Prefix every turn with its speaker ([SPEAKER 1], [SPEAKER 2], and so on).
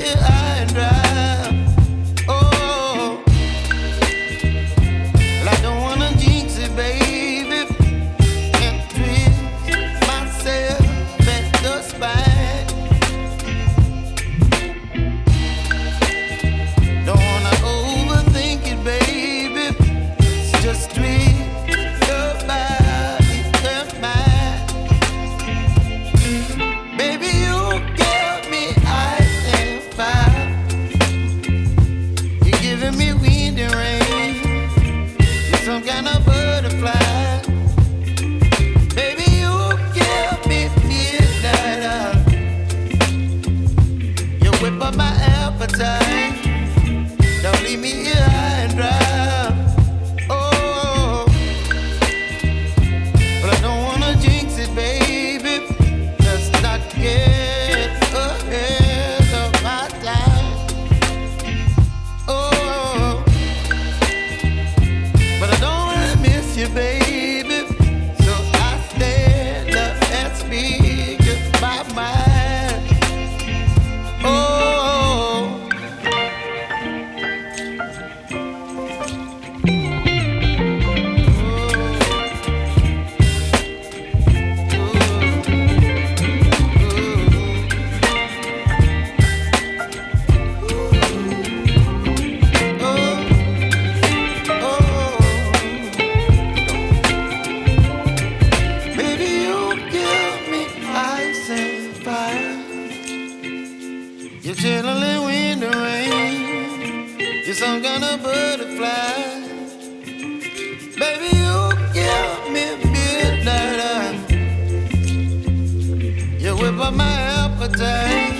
[SPEAKER 1] here high and dry. Oh, well, I don't wanna jinx it, baby, and twist myself at the spine. Don't wanna overthink it, baby. It's just twist your body and mine. Baby, you give me ice and fire. You're giving me wind and rain. You're some kind of butterfly. Baby, you give me midnight. You whip up my appetite. Don't leave me here high and dry. Oh, but I don't wanna jinx it, baby. Let's not get ahead of my time. Oh, but I don't wanna miss you, baby. So I stand up and speak my mind. Oh. Baby, you give me ice and fire. You're chilling wind and rain. You're some kind of butterfly. Baby, you give me midnight. You whip up my appetite.